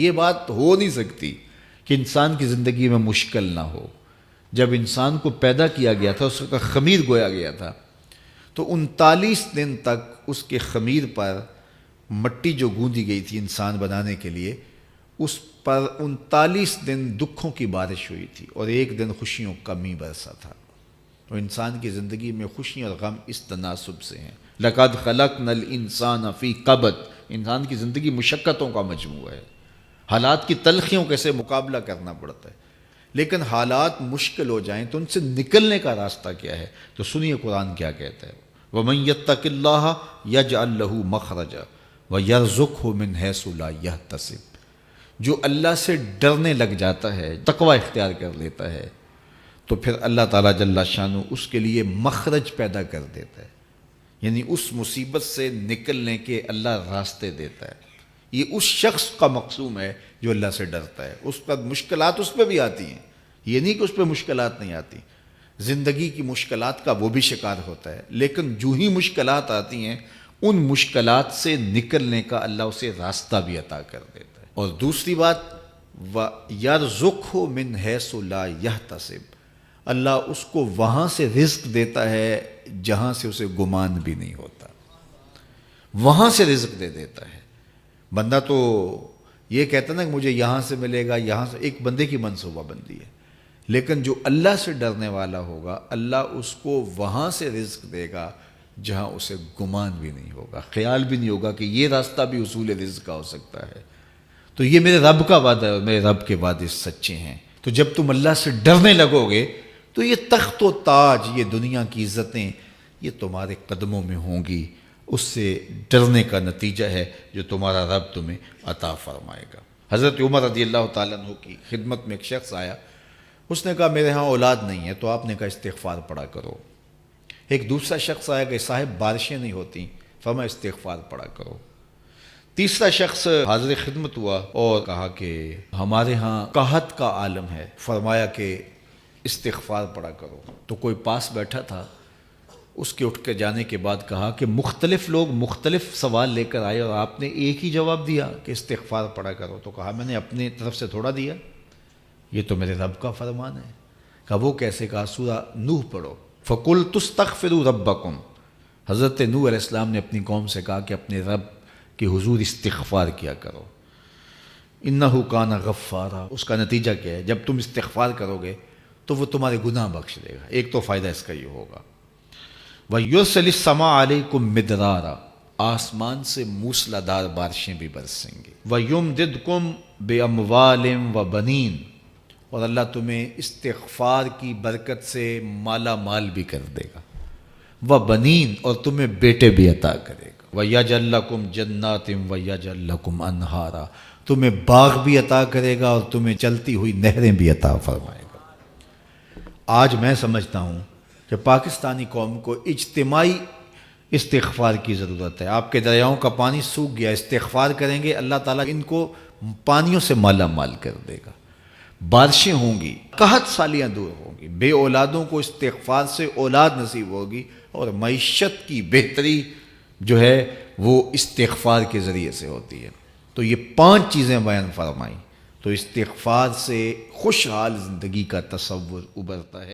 یہ بات ہو نہیں سکتی کہ انسان کی زندگی میں مشکل نہ ہو۔ جب انسان کو پیدا کیا گیا تھا، اس کا خمیر گویا گیا تھا، تو 39 دن تک اس کے خمیر پر مٹی جو گوندی گئی تھی انسان بنانے کے لیے، اس پر 39 دن دکھوں کی بارش ہوئی تھی اور ایک دن خوشیوں کا می برسا تھا۔ تو انسان کی زندگی میں خوشیاں اور غم اس تناسب سے ہیں۔ لَقَدْ خَلَقْنَا الْإِنسَانَ فِي قَبْضٍ، انسان کی زندگی مشقتوں کا مجموعہ ہے، حالات کی تلخیوں کے سے مقابلہ کرنا پڑتا ہے، لیکن حالات مشکل ہو جائیں تو ان سے نکلنے کا راستہ کیا ہے؟ تو سنیے قرآن کیا کہتا ہے، وَمَن يَتَّقِ اللَّهَ يَجْعَلْ لَهُ مَخْرَجًا وَيَرْزُقْهُ مِنْ حَيْثُ لَا يَحْتَسِبُ، جو اللہ سے ڈرنے لگ جاتا ہے، تقوی اختیار کر لیتا ہے، تو پھر اللہ تعالیٰ جل شانہ اس کے لیے مخرج پیدا کر دیتا ہے، یعنی اس مصیبت سے نکلنے کے اللہ راستے دیتا ہے۔ یہ اس شخص کا مقصوم ہے جو اللہ سے ڈرتا ہے۔ اس پر مشکلات اس پہ بھی آتی ہیں، یہ نہیں کہ اس پہ مشکلات نہیں آتی، زندگی کی مشکلات کا وہ بھی شکار ہوتا ہے، لیکن جو ہی مشکلات آتی ہیں ان مشکلات سے نکلنے کا اللہ اسے راستہ بھی عطا کر دیتا ہے۔ اور دوسری بات، وَيَرْزُقْهُ مِنْ حَيْثُ لَا يَحْتَسِبُ، اللہ اس کو وہاں سے رزق دیتا ہے جہاں سے اسے گمان بھی نہیں ہوتا، وہاں سے رزق دے دیتا ہے۔ بندہ تو یہ کہتا نا کہ مجھے یہاں سے ملے گا، یہاں سے، ایک بندے کی منصوبہ بندی ہے، لیکن جو اللہ سے ڈرنے والا ہوگا اللہ اس کو وہاں سے رزق دے گا جہاں اسے گمان بھی نہیں ہوگا، خیال بھی نہیں ہوگا کہ یہ راستہ بھی حصول رزق کا ہو سکتا ہے۔ تو یہ میرے رب کا وعدہ ہے اور میرے رب کے وعدے سچے ہیں۔ تو جب تم اللہ سے ڈرنے لگو گے تو یہ تخت و تاج، یہ دنیا کی عزتیں، یہ تمہارے قدموں میں ہوں گی۔ اس سے ڈرنے کا نتیجہ ہے جو تمہارا رب تمہیں عطا فرمائے گا۔ حضرت عمر رضی اللہ تعالیٰ عنہ کی خدمت میں ایک شخص آیا، اس نے کہا میرے ہاں اولاد نہیں ہے، تو آپ نے کہا استغفار پڑھا کرو۔ ایک دوسرا شخص آیا کہ صاحب بارشیں نہیں ہوتی، فرمایا استغفار پڑھا کرو۔ تیسرا شخص حاضر خدمت ہوا اور کہا کہ ہمارے ہاں قحط کا عالم ہے، فرمایا کہ استغفار پڑھا کرو۔ تو کوئی پاس بیٹھا تھا، اس کے اٹھ کے جانے کے بعد کہا کہ مختلف لوگ مختلف سوال لے کر آئے اور آپ نے ایک ہی جواب دیا کہ استغفار پڑھا کرو۔ تو کہا میں نے اپنی طرف سے تھوڑا دیا، یہ تو میرے رب کا فرمان ہے۔ کہا وہ کیسے؟ کہا سورہ نوح پڑھو، فَقُلْتُ اسْتَغْفِرُوا رَبَّكُمْ۔ حضرت نوح علیہ السلام نے اپنی قوم سے کہا کہ اپنے رب کے حضور استغفار کیا کرو، اِنَّهُ كَانَ غَفَّارًا۔ اس کا نتیجہ کیا ہے؟ جب تم استغفار کرو گے تو وہ تمہارے گناہ بخش دے گا۔ ایک تو فائدہ اس کا یہ ہوگا، وَيُرْسِلِ السَّمَاءَ عَلَيْكُمْ مِدْرَارًا، آسمان سے موسلادھار بارشیں بھی برسیں گی، وَيُمْدِدْكُمْ بِأَمْوَالٍ وَبَنِينَ، اور اللہ تمہیں استغفار کی برکت سے مالا مال بھی کر دے گا، وَبَنِينَ، اور تمہیں بیٹے بھی عطا کرے گا، وَيَجْعَلْ لَكُمْ جَنَّاتٍ وَيَجْعَلْ لَكُمْ أَنْهَارًا، تمہیں باغ بھی عطا کرے گا اور تمہیں چلتی ہوئی نہریں بھی عطا فرمائے گا۔ آج میں سمجھتا ہوں کہ پاکستانی قوم کو اجتماعی استغفار کی ضرورت ہے۔ آپ کے دریاؤں کا پانی سوکھ گیا، استغفار کریں گے اللہ تعالیٰ ان کو پانیوں سے مالا مال کر دے گا، بارشیں ہوں گی، قحط سالیاں دور ہوں گی، بے اولادوں کو استغفار سے اولاد نصیب ہوگی، اور معیشت کی بہتری جو ہے وہ استغفار کے ذریعے سے ہوتی ہے۔ تو یہ 5 چیزیں بیان فرمائیں، تو استغفار سے خوشحال زندگی کا تصور ابھرتا ہے۔